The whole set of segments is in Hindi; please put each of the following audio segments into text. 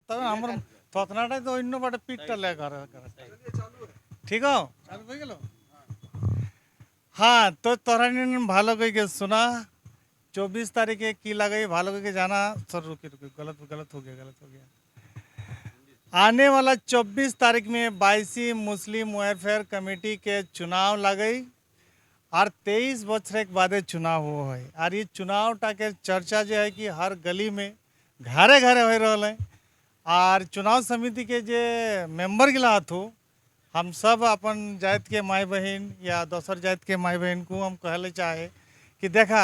তবে আমার থতনাটাই তো অন্য বাটে পিঠটা লেখা ঠিক हो চালু হয়ে গেল। हाँ तो तोरा भालो कह के सुना 24 तारीखे की लगाई भालो कह के जाना। सर रुके रुके गलत गलत हो गया। आने वाला 24 तारीख में 22 मुस्लिम वेलफेयर कमेटी के चुनाव लगाई और 23 बछर के बाद चुनाव हुआ है। और ये चुनाव टाके चर्चा जो है कि हर गली में घरे घरे हो रहा है। और चुनाव समिति के जे मेंबर गिला हथो हम सब अपन जात के माई बहन या दोसर जात के माई बहन को हम कहले चाहे कि देखा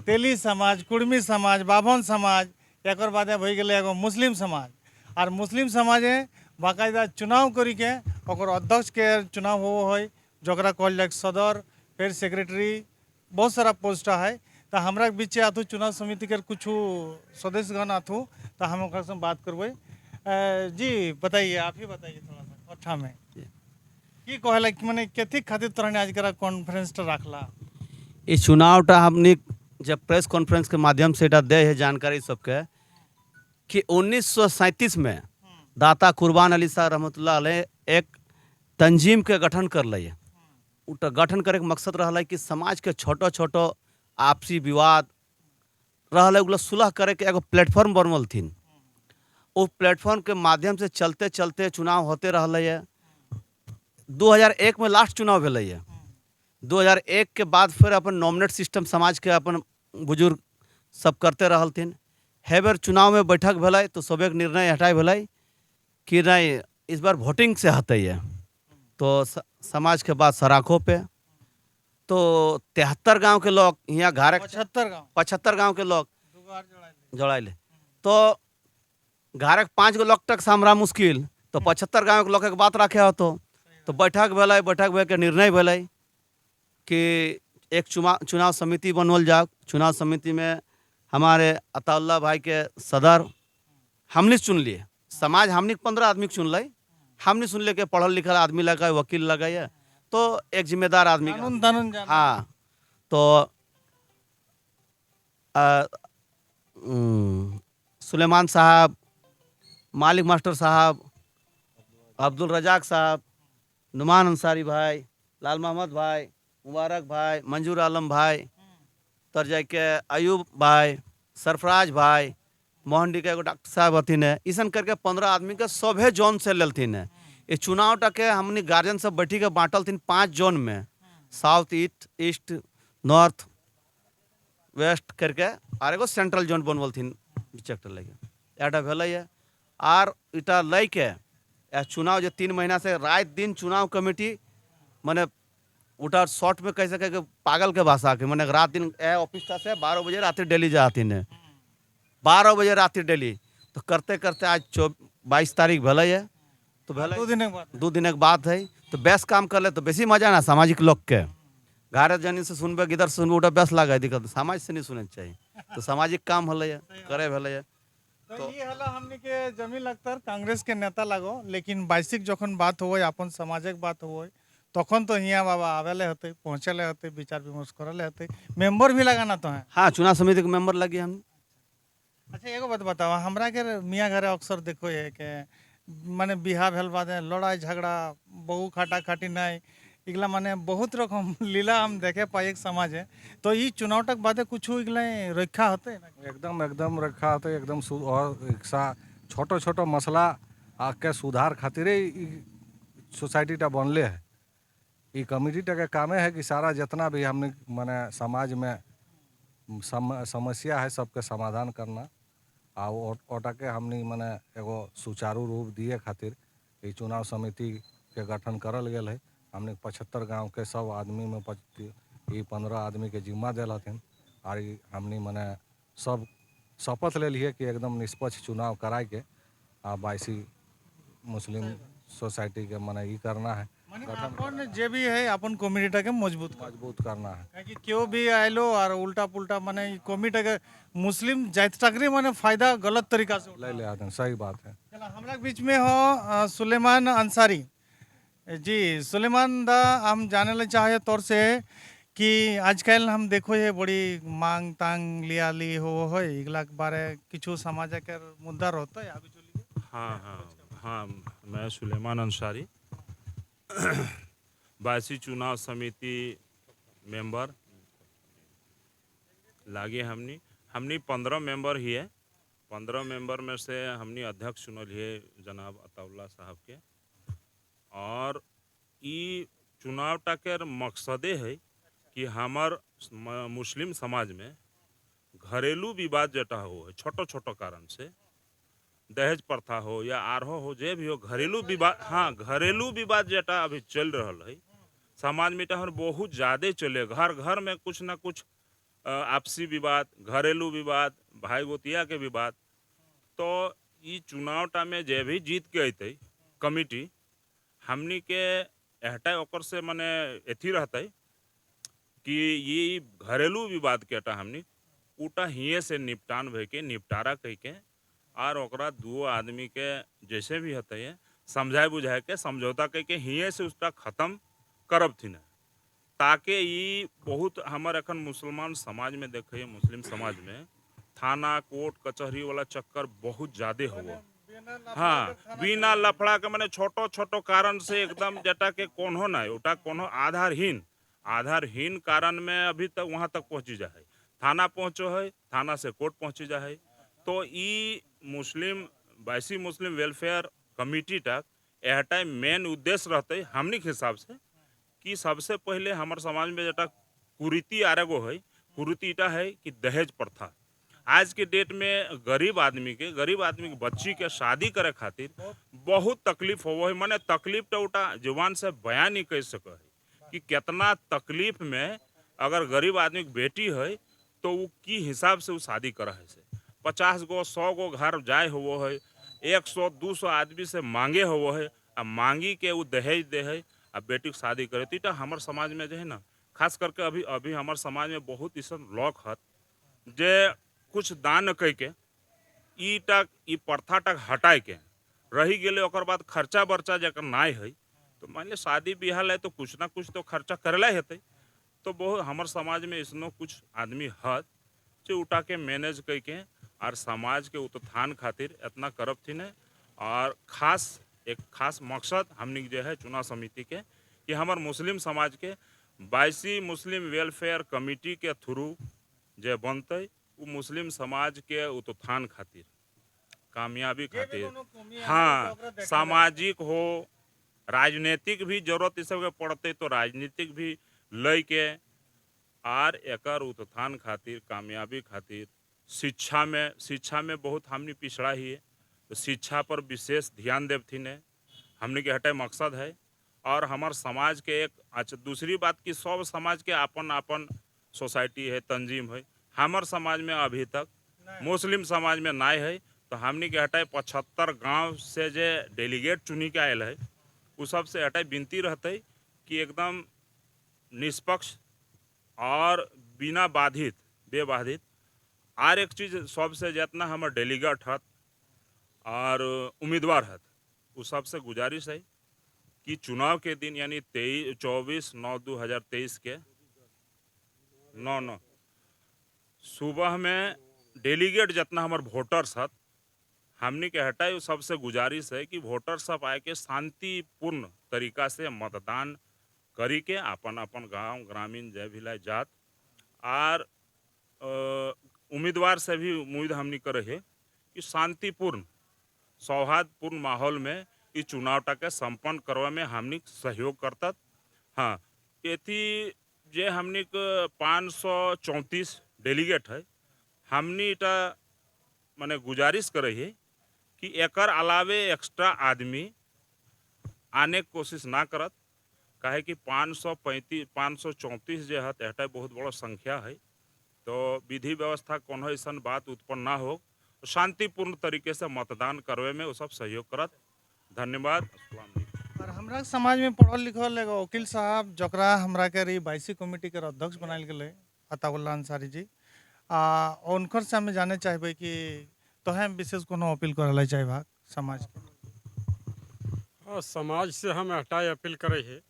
तेली समाज, कुर्मी समाज, बाभन समाज, एक बाद हो गए एगो मुस्लिम समाज। और मुस्लिम समाजे बाकायदा चुनाव करी के ओकर अध्यक्ष के चुनाव हो जरा कहल जाए सदर, फिर सेक्रेटरी, बहुत सारा पोस्ट है। तो हमारा बीचे आथू चुनाव समिति के कुछ सदस्यगण आथू तो हम ओकर से बात करबे। जी बताइए, आप ही बताइए थोड़ा सा अच्छा में की कहला कि माने कथी खातिर तोहने आज करा कॉन्फ्रेंस रखला। इस चुनावटा हमने जब प्रेस कॉन्फ्रेंस के माध्यम से दे है जानकारी सबके कि 1937 में दाता कुर्बान अली शाह रहमतुल्लाह अलैह एक तंजीम के गठन कर लिए। गठन करे के मकसद रहा कि समाज के छोटो छोटो आपसी विवाद रहा सुलह करे के एगो प्लेटफॉर्म बनल थी। वो प्लेटफॉर्म के माध्यम से चलते चलते चुनाव होते रहा है। 2001 में लास्ट चुनाव भेल है। 2001 के बाद फिर अपन नॉमिनेट सिस्टम समाज के अपन बुजुर्ग सब करते रहलथिन। है बेर चुनाव में बैठक भेल तो सब एक निर्णय हटाई भेल कि नहीं इस बार वोटिंग से हटे है। तो समाज के बाद सराखों पे तो 73 गांव के लोग यहाँ घारे 75 गांव के लोग जोड़ाइले तो घारे 5 गो लोग तक सामरा मुश्किल तो 75 गांव के लोग के बात रखे हो तो बैठक भेल। बैठक भे के निर्णय भेल कि एक चुनाव समिति बनवल जाओ। चुनाव समिति में हमारे अताउल्लाह भाई के सदर हमने चुन लिए। समाज हमने 15 आदमी चुन ली। हमने सुन ले के पढ़ल लिखल आदमी लगा, वकील लगा है तो एक जिम्मेदार आदमी। हाँ तो सुलेमान साहब, मालिक मास्टर साहब, अब्दुल रजाक साहब, नुमान अंसारी भाई, लाल मोहम्मद भाई, मुबारक भाई, मंजूर आलम भाई, तर जाके अयूब भाई, सरफराज भाई, मोहन डी के एगो डॉक्टर साहब हथिन है। इसन करके 15 आदमी के सभे जोन से लेलथिन है। ये चुनाव के हमने गार्जियन सब बैठी के बांटल थी 5 जोन में, साउथ ईस्ट नॉर्थ वेस्ट करके और एगो सेंट्रल जोन बनवल थी चेक्टर लगे एटा भेल है। और इटा लई के चुनाव जो 3 महीना से रात दिन चुनाव कमेटी मैंने उठा शॉर्ट में कैसे कह के पागल के भाषा के मैंने रात दिन ऑफिस से 12 बजे रात डेली जाती ने 12 बजे रात डेली तो करते करते आज 22 तारीख भेल है। तो भेल 2 दिन के बाद है तो बेस काम कर ले तो बेसी मजा ना सामाजिक लोग के घारे जनी से सुनबे इधर से सुनबे उठा बेस लगा दिक्कत समाज से नहीं सुने चाहिए। तो सामाजिक काम हल करे भेल है। तो ये हला हमने के जमील अख्तर कांग्रेस के नेता लगो लेकिन 22 जखन बात हो अपन समाजिक बात हो तखन तो हिया बाबा आवेले होते पहुँचले होते विचार विमर्श करले होते मेंबर भी लगाना तो है। हाँ चुनाव समिति के मेंबर लगे हम। अच्छा एगो बात बताओ हमरा के मियाँ घरे अक्सर देखो है कि माने बिहा भेल बाद लड़ाई झगड़ा बहु खाटा खाटी नहीं इगला माने बहुत रकम लीला हम देखे पाए एक समाज है। तो ये चुनाव तक बादे कुछ इगला रखा होते एकदम एकदम रखा होते एकदम और छोटो छोटो मसला के सुधार खातिर सोसाइटी टा बनले है। ये कमिटी टा के कामे है कि सारा जितना भी हमने माने समाज में समस्या है सबके समाधान करना और ओटा के हमने माने एगो सुचारू रूप दिए खातिर ये चुनाव समिति के गठन करल गेल है। हमने 75 गांव के सब आदमी में 15 आदमी के जिम्मा दिलथिन और हमने माने सब शपथ ले लिए कि एकदम निष्पक्ष चुनाव कराए के 22 मुस्लिम सोसाइटी के माने ये करना है अपन जे भी है अपन कम्युनिटी के मजबूत करना है कि क्यों भी आयलो और उल्टा पुल्टा माने कम्युनिटी के मुस्लिम जात टकरी माने फायदा गलत तरीका से ले आते हैं। सही बात है। हमारा बीच में हो सुलेमान अंसारी जी। सुलेमान दा हम जाने ले चाहे तौर से कि आजकल हम देखो ये बड़ी मांग तांग लिया ली हो इगला के बारे किछु समाज के मुद्दा रहता है आगे चलिए। हाँ हाँ हाँ, मैं सुलेमान अंसारी, बासी चुनाव समिति मेंबर लागे। हमनी हमनी 15 मेंबर ही है। 15 मेंबर में से हमनी अध्यक्ष चुनल है जनाब अताउल्ला साहब के। और ई चुनाव टाके मकसदे है कि हमार मुस्लिम समाज में घरेलू विवाद जटा हो छोटो छोटो कारण से, दहेज प्रथा हो या आरहो हो, जे भी हो घरेलू विवाद, हाँ घरेलू विवाद जटा अभी चल रहा है समाज में, तो बहुत ज़्यादा चले। घर घर में कुछ ना कुछ आपसी विवाद, घरेलू विवाद, भाई गोतिया के विवाद। तो ये चुनाव टा में जे भी जीत के अते कमिटी, हमनी के एहटा ओकर से मने एथी रहते कि ये घरेलू विवाद के टा हमनी उटा हिये से निपटान भे के निपटारा कह के और ओकरा दो आदमी के जैसे भी होते हैं समझाए बुझाए के समझौता कह के हिये से उसका ख़त्म करब थी न, ताकि ये बहुत हमारे अखन मुसलमान समाज में देखे, मुस्लिम समाज में थाना कोर्ट कचहरी वाला चक्कर बहुत ज़्यादा हो। हाँ, बिना लफड़ा के मैंने छोटो छोटो कारण से एकदम जटा के कोनो ना उटा कोनो आधारहीन कारण में अभी तक वहाँ तक पहुँची जाए, थाना पहुँचो है, थाना से कोर्ट पहुँची जाए। तो ई मुस्लिम बासी मुस्लिम वेलफेयर कमिटी तक एहटा मेन उद्देश्य रहते हमनी के हिसाब से कि सबसे पहले हमारे समाज में जटा कुरीति आरेगो है, कुरीति इटा है कि दहेज प्रथा। आज के डेट में गरीब आदमी के बच्ची के शादी करे खातिर बहुत तकलीफ हो है। माने तकलीफ तो उटा जुबान से बयान नहीं कर सके है कि कितना तकलीफ में अगर गरीब आदमी की बेटी है तो वो की हिसाब से वो शादी करा है से 50 गो 100 गो घर जाए हो है, 100-200 आदमी से मांगे हो है, अब मांगी के वो दहेज दे है, अब बेटी की शादी करे। तो हमारे समाज में जो है ना, खास करके अभी हमारे समाज में बहुत ऐसा लोग है जे कुछ दान कह के ई प्रथा तक हटाए के रही गए। ओकर बाद खर्चा बर्चा जकर नाय है तो मान ली शादी ब्याह है तो कुछ ना कुछ तो खर्चा करेला हेते। तो बहुत हमारे समाज में इसनो कुछ आदमी है जो उठा के मैनेज कह के और समाज के उत्थान खातिर इतना करब थी न। और एक खास मकसद हमने जो है चुनाव समिति के कि हमारे मुस्लिम समाज के बासी मुस्लिम वेलफेयर कमिटी के थ्रू जे बनते वो मुस्लिम समाज के उत्थान खातिर कामयाबी खातिर, हाँ सामाजिक हो राजनीतिक भी जरूरत इस सबके पड़ते तो राजनीतिक भी लय के और एकर उत्थान खातिर कामयाबी खातिर शिक्षा में बहुत हमने पिछड़ा ही है, तो शिक्षा पर विशेष ध्यान देव थी ने हमने के हटे मकसद है। और हमार समाज के एक अच्छा दूसरी बात कि सब समाज के अपन सोसाइटी है, तंजीम है। हमार समाज में अभी तक मुस्लिम समाज में नाय है, तो हमने के हटाए 75 गांव से जे डेलीगेट चुनी के आयल है उस सब से हटाए विनती रहते कि एकदम निष्पक्ष और बिना बेबाधित और एक चीज़ सबसे जितना हमारे डेलीगेट है और उम्मीदवार है उस सबसे गुजारिश है कि चुनाव के दिन यानी 24/9/2023 के 9 सुबह में डेलीगेट जितना हमारे वोटर्स है हमने के हटाए सबसे गुजारिश है कि वोटर सब आए के शांतिपूर्ण तरीका से मतदान करी के अपन गांव ग्रामीण जय भिलाई जात और उम्मीदवार से भी उम्मीद हमने करे है कि शांतिपूर्ण सौहार्दपूर्ण माहौल में इस चुनाव के संपन्न करवा में हमने सहयोग करता। हाँ एथी जे हमने 534 डेलीगेट है हमने इटा माने गुजारिश करे है कि एकर अलावे एक्स्ट्रा आदमी आने की कोशिश ना करत, काहे कि 534 जो है एटा बहुत बड़ा संख्या है। तो विधि व्यवस्था कोनो ऐसा बात उत्पन्न ना हो, शांतिपूर्ण तरीके से मतदान करवे में वो सब सहयोग करत। धन्यवाद। अस्सलाम वालेकुम। और हमरा समाज में पढ़ल लिखल एगो वकील साहब जकरा हमरा के रही बाईसी कमिटी के अध्यक्ष बनायल गेले अताउल्ला अंसारी जी, उनकर से हमें जाने चाहबे कि तोहें विशेष कोनो अपील करल चाहे समाज के। समाज से हम हटाए अपील करे है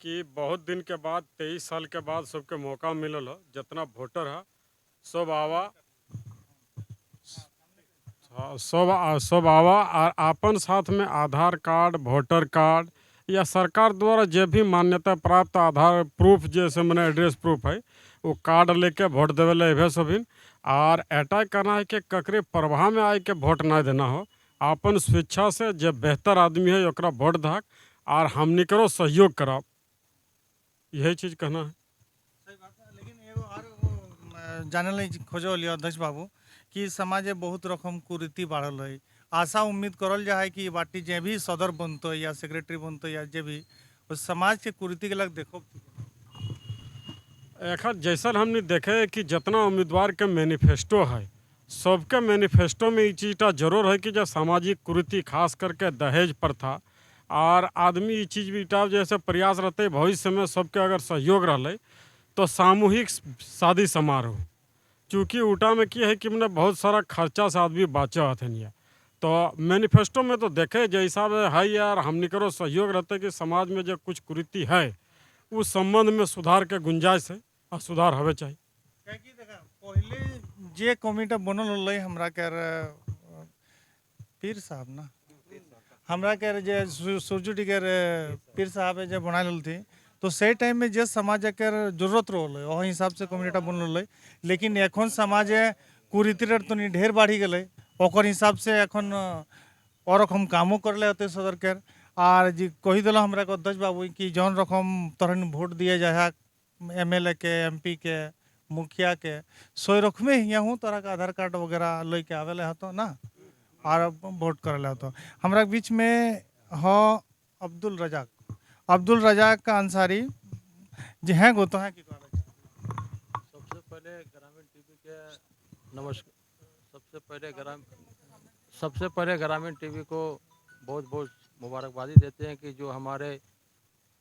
कि बहुत दिन के बाद 23 साल के बाद सबके मौका मिलल है, जितना वोटर है सब आवा हाँ, सब आवा और आपन साथ में आधार कार्ड, वोटर कार्ड या सरकार द्वारा जो भी मान्यता प्राप्त आधार प्रूफ जैसे मैंने एड्रेस प्रूफ है वो कार्ड लेके वोट देवे ला एभे सभिन। और अटैक करना है कि ककरे प्रभाव में आए के वोट ना देना हो, आपन स्वेच्छा से जो बेहतर आदमी है ओकरा वोट धाक और हमनी करो सहयोग कराओ, यही चीज़ कहना है। सही बात है, लेकिन एगो और जाने ला खोजो लिया अध्यक्ष बाबू कि समाजे बहुत रकम कुरीति बढ़ल है। आशा उम्मीद करल जा है कि बाटी जे भी सदर बनतो या सेक्रेटरी बनतो या जे भी उस समाज के कुरीति के लग देखो। एक जैसा हमने देखे कि जितना उम्मीदवार के मैनिफेस्टो है सबके मैनिफेस्टो में ये चीज़टा जरूर है कि जो सामाजिक कुरीति खास करके दहेज प्रथा और आदमी ये चीज़ भी इटा जैसे प्रयास रहते भविष्य में सबके अगर सहयोग रहा तो सामूहिक शादी समारोह, चूँकि उटा में की है कि मैंने बहुत सारा खर्चा से आदमी बाचा हथिन या तो मैनिफेस्टो में तो देखे जैसा है यार हमनी करो सहयोग रहते कि समाज में जो कुछ कुरीति है उस संबंध में सुधार के गुंजाइश है और सुधार हवे चाहिए। काहे कि देखा पहले जे कमिटी बनल होलै हमरा के पीर साहब ना हमरा के जे सूर्यटी के पीर साहब जे बनाल थी तो से टाइम में जे समाज के जरूरत रहल वही हिसाब से कम्युनिटी बनल है। लेकिन एखन समाजे कुरीति तनी ढेर बढ़ी गए ओकर हिसाब से एखन और रकम कामो करले होते सदर के और जी कही दिल हमरा के अध्यक्ष बाबू कि जौन रकम तरह वोट दिए जाए MLA के MP के मुखिया के सोई रकमे हियाँ हूँ तरह का आधार कार्ड वगैरह लेके आवेले हतो ना और वोट करले हतो। हमरा के बीच में हो अब्दुल रजाक का अंसारी जी हैं गो तो हैं कि सबसे पहले ग्रामीण टीवी के नमस्कार। सबसे पहले ग्रामीण टीवी को बहुत बहुत मुबारकबादी देते हैं कि जो हमारे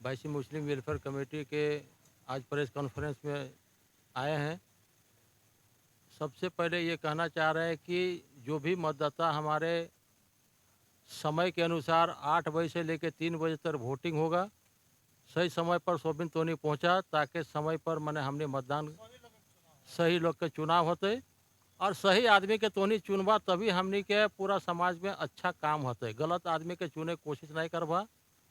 बाईसी मुस्लिम वेलफेयर कमेटी के आज प्रेस कॉन्फ्रेंस में आए हैं। सबसे पहले ये कहना चाह रहे हैं कि जो भी मतदाता हमारे समय के अनुसार 8 बजे से लेकर 3 बजे तक वोटिंग होगा, सही समय पर सोबिन तोनी पहुंचा ताकि समय पर मैंने हमने मतदान सही लोग के चुनाव होते और सही आदमी के तोनी चुनबा तभी हमनी के पूरा समाज में अच्छा काम होते, गलत आदमी के चुने कोशिश नहीं करबा,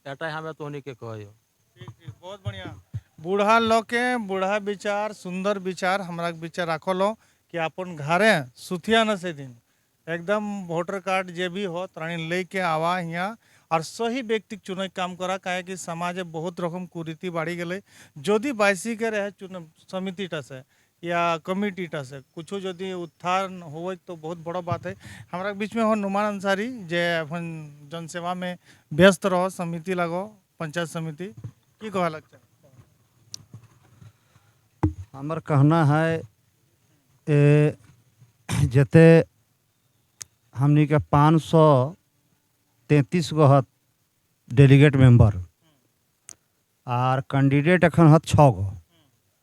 एटा हमें तोनी के कहियो। ठीक बहुत बढ़िया। बूढ़ा लोग के बूढ़ा विचार सुंदर विचार हमरा के विचार राखो लो कि अपन घरे सुथिया न से दिन एकदम वोटर कार्ड जे भी हो त्राणी लेके आवा यहाँ और सही व्यक्ति चुने काम करा काहे कि समाजे बहुत रकम कुरीति बढ़ी गए। जदि बाईसी के रहे चुन समितिटा से या कमिटीटा से कुछ जदि उत्थान हो तो बहुत बड़ा बात है। हमारा बीच में हो नुमान अंसारी जे अपन जनसेवा में व्यस्त रहो समिति लगो पंचायत समिति की कहा लगता है। हमार कहना है जते हमनी के 533 गो हत डेलीगेट मेंबर और कैंडिडेट एखन हत 6 गो,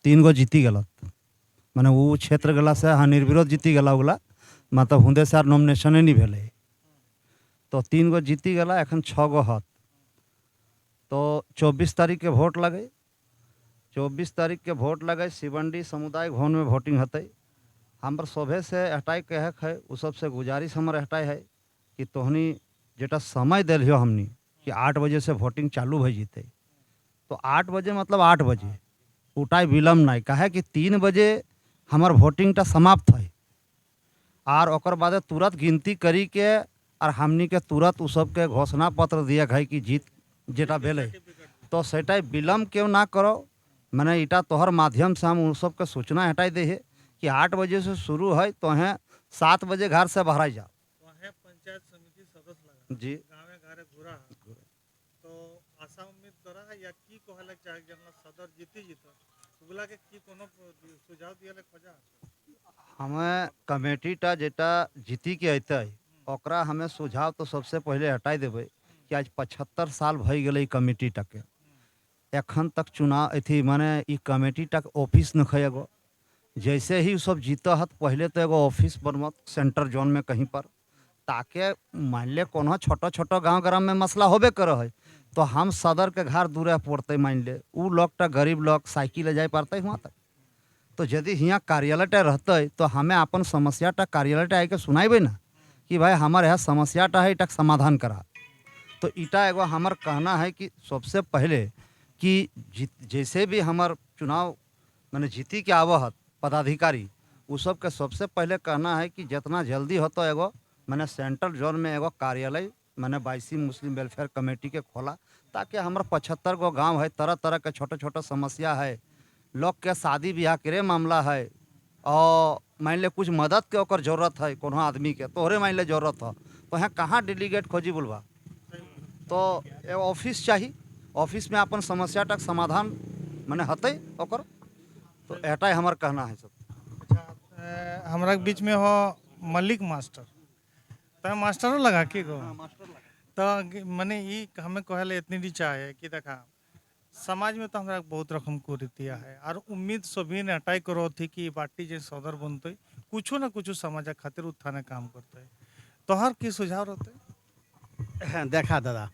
3 गो जीती गलत माने वो क्षेत्र गला से हाँ निर्विरोध जीती गला उगला मतलब हुंदे से नॉमिनेशन नहीं भेले तो 3 गो जीती गला एखन 6 गो हत। तो 24 तारीख के वोट लगे, 24 तारीख के वोट लगे शिवंडी सामुदायिक भवन में वोटिंग होते। हमार सभे से हटाई कहे है उ सबसे गुजारिश हमारे हटाई है कि तोहनी जेटा समय दिल हमनी कि 8 बजे से वोटिंग चालू हो जीते तो 8 बजे मतलब 8 बजे उठाई विलम्ब नहीं कहे कि 3 बजे हमार वोटिंगटा समाप्त है और ओकर बाद तुरंत गिनती करी के और हमनी के तुरंत उ सबके घोषणा पत्र दिया है कि जीत जेटा भेले तो सेटा विलम्ब क्यों ना करो। मैंने इटा तोहर माध्यम से हम उन सबके सूचना हटाई दे है कि 8 बजे से शुरू है तो हैं 7 बजे घर से बाहर जाओ। पंचायत समिति सदस्य लगा जी गाँव घरे घूरा तो आशा उम्मीद करा है या की कहले चाहे जनला सदर जीती उगला के की कोनो सुझाव दियले खोजा हमें कमेटीटा जेटा जीती के अतै ओकरा हमें सुझाव तो सबसे पहले हटाई देवे कि आज 75 साल भई गई कमेटीटा के एखन तक चुनाव अथी माने ई कमेटीटा के ऑफिस न है एगो जैसे ही सब जीता हत पहले तो एगो ऑफिस बनमत सेंटर जोन में कहीं पर ताकि मान ले कोनो छोटा छोटा गांव ग्राम में मसला होबे करे है तो हम सदर के घर दूर पड़ते मान ले उ लोगटा गरीब लोग साइकिल ले जाए पड़ते वहाँ तक तो यदि यहाँ कार्यालय रहते तो हमें अपन समस्याटा कार्यालय आके सुनाइबे ना कि भाई हमारे यहाँ समस्याटा है, इटा समाधान करा। तो इटा एगो हमार कहना है कि सबसे पहले कि जैसे भी हमार चुनाव मैंने जीती के आवत पदाधिकारी उ सब के सबसे पहले कहना है कि जितना जल्दी हो तो एगो मैंने सेंट्रल जोन में एगो कार्यालय मैंने बाईसी मुस्लिम वेलफेयर कमेटी के खोला, ताकि हमारे 75 गो गांव है, तरह तरह के छोटे छोटे समस्या है, लोग के शादी ब्याह के मामला है, और मान ले कुछ मदद के ओकर जरूरत है, कोनो आदमी के तोहरे मान ले जरूरत है, तो यहाँ कहाँ डेलीगेट खोजी बोलबा। तो एगो ऑफिस चाहिए, ऑफिस में अपन समस्या तक समाधान मैंने हते ओकर। तो एटा हमार कहना है सब। हमरा के बीच में हो मलिक मास्टर, तो मास्टरों लगा के गो तो मने ई हमें कहले इतनी रीचा है कि देखा समाज में तो हमरा बहुत रकम कुरीतिया है, और उम्मीद सभी ने हटाई करो थी कि पार्टी जे सदर बनते कुछ ना कुछ समाज खातिर उत्थाने काम करते। तोहर की सुझाव रहते? देखा दादा,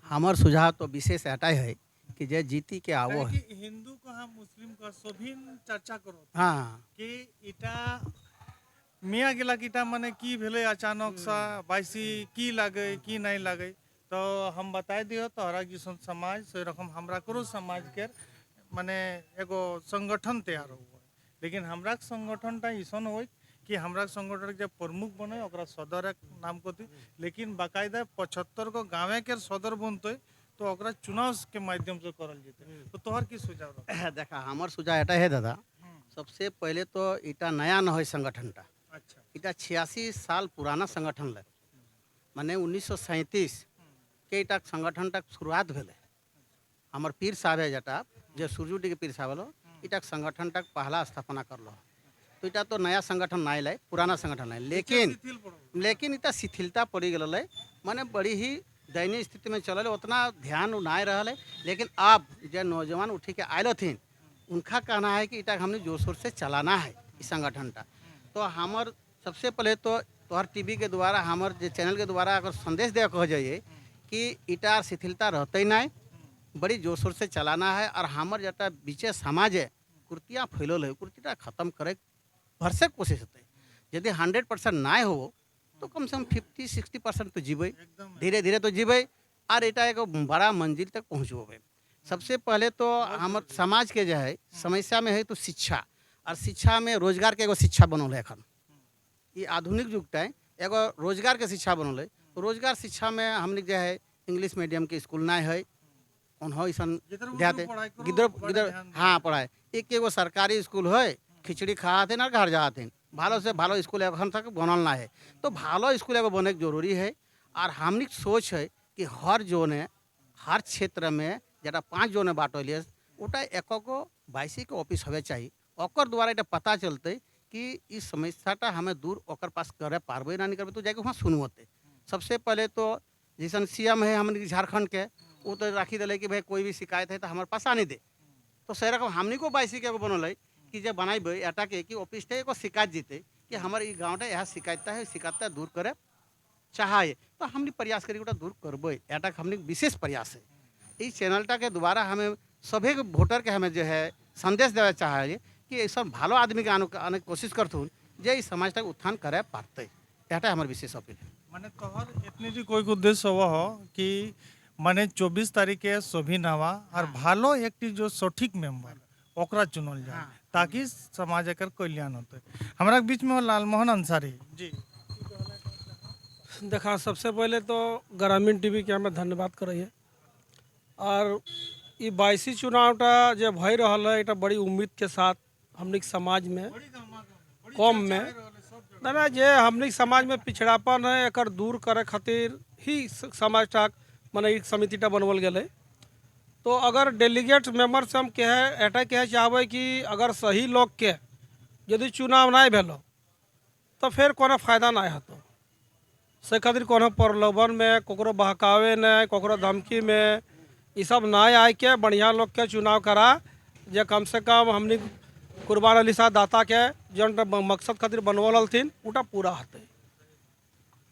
हमार सुझाव तो विशेष एटाई है कि जे जीती के आवो है। कि हिंदू का मुस्लिम का सभी चर्चा करो हाँ कि इटा मियाँ गेला किटा मने की भेले अचानक सा बाईसी की लगे की नहीं लगे, तो हम बताए दियो तोहरा जिसन समाज से रकम हमरा करो समाज के माने एगो संगठन तैयार हुआ, लेकिन हमरा के संगठनटा ऐसन हो कि हमरा संगठन के प्रमुख बने ओकरा सदर एक नाम को थी, लेकिन बाकायदा 75 को गाँव के सदर बनते तो ओकरा चुनाव के माध्यम से करल जेते। तो तोहर की सुझाव रह? देखा हमार सुझाव एटा है दादा, सबसे पहले तो इटा नया न हो संगठनटा। अच्छा, इटा 86 साल पुराना संगठन है, माने 1937 के इटा संगठन तक शुरुआत भेले। हमार पीर साहब है जटा जो सूर्यडी के पीर साहब लो इटा संगठन तक पहला स्थापना कर लो। तो इटा तो नया संगठन नहीं लाए, पुराना संगठन है, लेकिन इटा शिथिलता पड़ी गल है, माने बड़ी ही दयनीय स्थिति में चल उतना ध्यान नहीं रहा है। लेकिन अब जो नौजवान उठी के आयल थीन उनका कहना है कि इटा हमने जोर शोर से चलाना है इस संगठनटा। तो हमार सबसे पहले तो तोहर टीवी के द्वारा हमार जो चैनल के द्वारा अगर संदेश दे कह जाइए कि इटा शिथिलता रहते ही नहीं, बड़ी जोर शोर से चलाना है। और हमार जटा बीचे समाज है कुर्तियाँ फैलल है, कुर्तिया खत्म करे भरसक कोशिश होते। यदि 100% ना हो तो कम से कम 50-60% तो जीवे, धीरे धीरे तो जीवे और इटा एक बड़ा मंजिल तक पहुँचबे। सबसे पहले तो हमार समाज के जो है समस्या में है तो शिक्षा, और शिक्षा में रोजगार के एगो शिक्षा बनल है। एखन ये आधुनिक युग टाइम एगो रोजगार के शिक्षा बनल है। तो रोजगार शिक्षा में हमने जो है इंग्लिश मीडियम के स्कूल ना है, उन्होंने ऐसा गिदर हाँ पढ़ाए। एक एगो सरकारी स्कूल है, खिचड़ी खाते ना घर जाते भालो से भालो स्कूल एखन तक बनल ना है। तो भालो स्कूल एगो बने जरूरी है। और हमने सोच है कि हर जोने हर क्षेत्र में जरा 5 जोने बांटल उटा एक बाईसी के ऑफिस होवे चाहिए। ओकर द्वारा इटा पता चलते कि इस समस्याटा हमें दूर ओकर पास करे पारबे ना नहीं करबे तो जाके वहाँ सुनवते। सबसे पहले तो जैसन सीएम है हमने झारखंड के, वो तो राखी दिले कि भाई कोई भी शिकायत है तो हमारे पास आने दे। तो सही रकम हमने को बाईसी के एगो बनल है कि जब बनाए एटा के कि ऑफिस एगो शिकायत जीते कि हमारे गाँव यहाँ शिकायत है, शिकायत दूर करे चाहे तो हमने प्रयास करी दूर करबे। एटा हमने विशेष प्रयास है। इस चैनलटा के द्वारा हमें सभी वोटर के हमें जो है संदेश देना चाहिए कि ऐसा भालो आदमी के आने की कोशिश करथुन जे इस समाज तक उत्थान करे पारते। एटा हमारे विशेष अपील है। माने तोहर इतनी जी कोई उद्देश्य हुआ हो कि माने 24 तारीख के सभी नवा और भालो एक जो सठिक मेंबर ओकरा चुनल जाए ताकि समाज एकर कल्याण होते। हमारा बीच में हो लालमोहन अंसारी जी। देखा सबसे पहले तो ग्रामीण टीवी के हमें धन्यवाद करिए। और ये 22 चुनावटा जो भई रहल है, बड़ी उम्मीद के साथ हमने समाज में कम में ना जे हमने समाज में पिछड़ापन है एक दूर करे खातिर ही समाज तक मैंने एक समितिटा बनवल गए। तो अगर डेलीगेट मेंबर से हम कहे एटा कहे चाहबे कि अगर सही लोग के यदि चुनाव नहीं भेलो तो फिर कोनो फायदा नहीं होतो। से खातिर कोनो प्रलोभन में ककरो बहकावे नहीं, ककरो धमकी में ये सब ना आए के बढ़िया लोग के चुनाव करा जे कम से कम हमने कुर्बान अली शाह दाता के जौन मकसद खातिर बनवल हथिन उटा पूरा होते।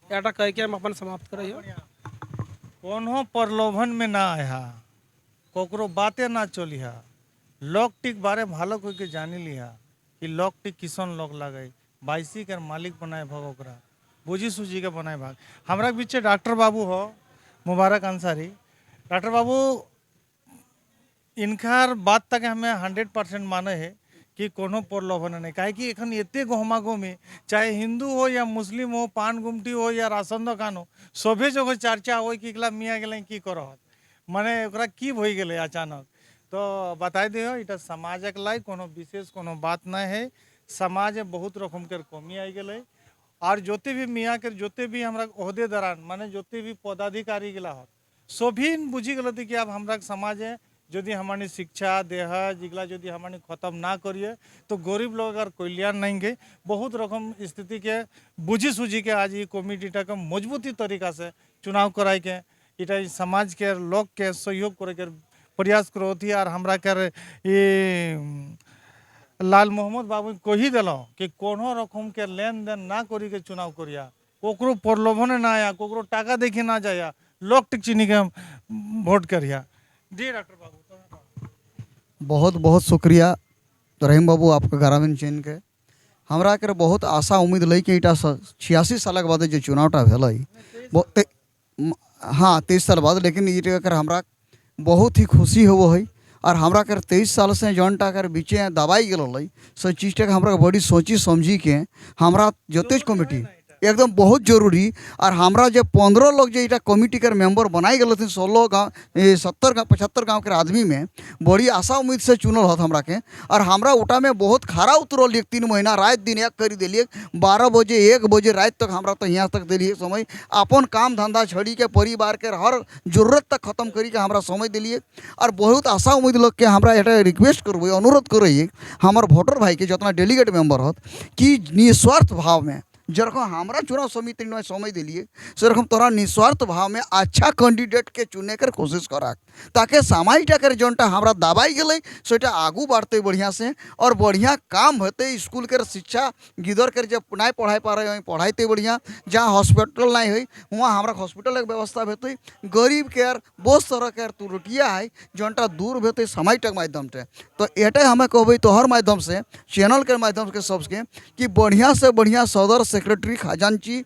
एटा कह के हम अपन समाप्त करिए। कोनो प्रलोभन में ना आया, कोकरो बातें ना चलिहा, लोक टिक बारे भालो कोई के जानी लिहा कि लोक टिक किसन लोग लगे 22 के मालिक बनाए भग ओकरा बुझी सूझी के बनाए भाग हमरा के बीचे डॉक्टर बाबू हो मुबारक अंसारी। डॉक्टर बाबू इनकार बात तक हमें 100% माने है कि कोनो प्रलोभन नहीं काहे कि एखन एते गहमागहमी चाहे हिंदू हो या मुस्लिम हो पान गुमटी हो या राशन दुकान हो सभे जगह चर्चा हो कि एकला मियाँ गेले की करत माने ओकरा की भई गेले अचानक। तो बताई दियो इटा समाजक लाई कोनो विशेष कोनो बात नहीं है। समाज में बहुत रकम के कमी आई गेले और जोते भी मियाँ के जोते भी हमरा ओहदेदारान माने जोते भी पदाधिकारी गिला हो सभी बुझी गल कि अब हमरा समाज है यदि हमारी शिक्षा दहेज इगला यदि हमारी खत्म ना करिए तो गरीब लोग अगर कल्याण नहीं गए बहुत रकम स्थिति के बुझी सूझी के आज ये कमिटीटा के मजबूती तरीका से चुनाव कराई के इटा समाज के लोग के सहयोग करे के प्रयास करो थी। और हमरा कर ये लाल मोहम्मद बाबू कही दिलो कि कोनो रकम के लेन देन ना करी के चुनाव करिया कोकरो प्रलोभन ना आया कोकरो टाका देखी ना जाया लोग टिक चिन्ही के वोट करिया। जी डॉक्टर बाबू बहुत बहुत शुक्रिया रहीम बाबू आपका ग्रामीण चैन के हमरा के बहुत आशा उम्मीद लै कि इटा 86 साल बाद जो चुनावटा भेल हाँ 23 साल बाद लेकिन ये हमरा बहुत ही खुशी हो है। और हमरा कर 23 साल से जौनटा कर बीचे दबाई गल सब चीज़टा हमरा बड़ी सोची समझी के हमरा जोतेज कमिटी एकदम बहुत जरूरी। और हमरा जब 15 लोग जो इटा कमिटी के मेंबर बनाई गए थे 16 गाँव 70 गाँव 75 गाँव के आदमी में बड़ी आशा उम्मीद से चुनल हत हमरा के। और हमरा उटा में बहुत खरा उतरल 3 महीना रात दिन एक कर दिलिए 12 बजे 1 बजे रात तक हमरा तो यहाँ तक दिलिए समय अपन काम धंधा छड़ी के परिवार के हर जरूरत तक खत्म करी के हमरा समय दिलिए। और बहुत आशा उम्मीद लोग के हमरा एटा रिक्वेस्ट करबे अनुरोध करिए हमार वोटर भाई के जितना डेलीगेट मेंबर हत कि निस्वार्थ भाव में जेरकम हमारा चुनाव समिति में समय दिलिए सेरकम तोरा निस्वार्थ भाव में अच्छा कैंडिडेट के चुने कर कोशिश करा ताकि सामाजिक कर जोनटा हमारा दबाई गए सेटा आगू बढ़ते बढ़िया से और बढ़िया काम होते स्कूल के शिक्षा गिदर कर जब नहीं पढ़ाई पा रहे पढ़ाते बढ़िया जहाँ हॉस्पिटल नहीं है वहाँ हमारा हॉस्पिटल के व्यवस्था होते गरीब केयर बहुत तरह के त्रुटिया है जोनटा दूर होते सामाजिक माध्यम से। तो एटे हमें कहबे तोहर माध्यम से चैनल के माध्यम से सबके कि बढ़िया से बढ़िया सदर सेक्रेटरी खजांची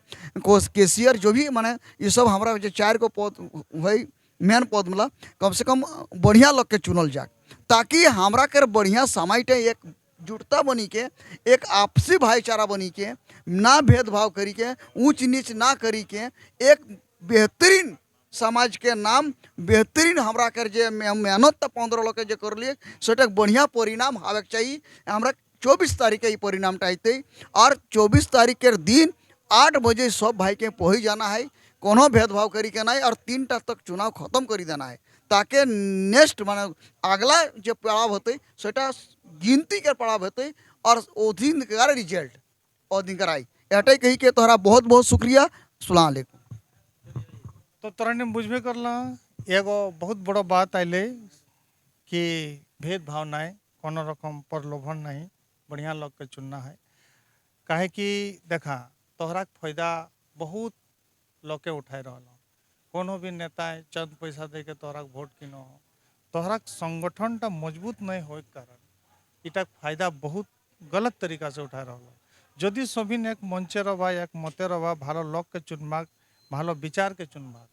कैशियर जो भी माने ये सब हमारा जो 4 को पद है मेन पद मिला कम से कम बढ़िया लोग के चुनल जाए ताकि हमरा कर बढ़िया समाज एक जुटता बनी के एक आपसी भाईचारा बनी के ना भेदभाव करी के ऊंच नीच ना करी के एक बेहतरीन समाज के नाम बेहतरीन हमरा कर जे मेहनत 15 लोग के कर लिए सेटा बढ़िया परिणाम आवे चाहिए। हमरा 24 तारीख के परिणाम टाइते और 24 तारीख के दिन 8 बजे सब भाई के पहुँच जाना है कोनो भेदभाव करी के नहीं और 3टा तक चुनाव खत्म कर देना है ताकि नेक्स्ट माने अगला जो पड़ाव होते सेटा गिनती के पड़ाव होते और ओदिन का रिजल्ट ओदिन कराई एटे कही के तोहरा बहुत बहुत शुक्रिया। अस्सलाम वालेकुम। तो तोरा ने बुझबे करला एगो बहुत बड़ा बात आइले कि भेदभाव नहीं कोनो रकम प्रलोभन नहीं बढ़िया लोग के चुनना है काहे कि देखा तोहरा के फायदा बहुत लोग के उठाए रहा कोनो भी नेता चंद पैसा दे के तोहरा के वोट किनो तोहरा के संगठनटा मजबूत नहीं हो कारण इटा फायदा बहुत गलत तरीका से उठा रहा जदि सभी एक मंचे रहा एक मते रहा भालो लोग के चुनबाक भालो विचार के चुनबाक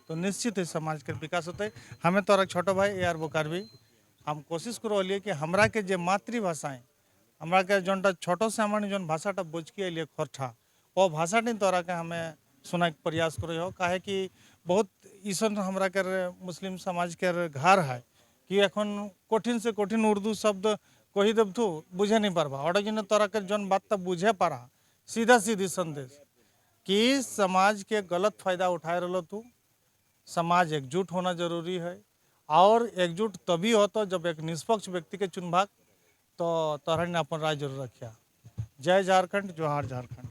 तो निश्चित है समाज के विकास होते। हमें तोरा छोटो भाई ए आर बोकारबी हम कोशिश करो लिए कि हमरा के जे मातृभाषाएं हमरा के जोनटा छोटो से हमारे जोन भाषाटा बोझकी अलिए खरठा वो भाषा नहीं तोरा के हमें सुना के प्रयास करो हो काहे कि बहुत ईसन हमरा के मुस्लिम समाज के घर है कि एखन कठिन से कठिन उर्दू शब्द कही देव तू बुझे नहीं पारबा और जिन तोरा के जोन बात बुझे पारा सीधा सीधी संदेश कि समाज के गलत फायदा उठाए रहो तू समाज एकजुट होना जरूरी है और एकजुट तभी होता जब एक निष्पक्ष व्यक्ति के चुनभाग तो तोहरा ने अपन राय जरूर रखिया। जय झारखंड जोहार झारखंड।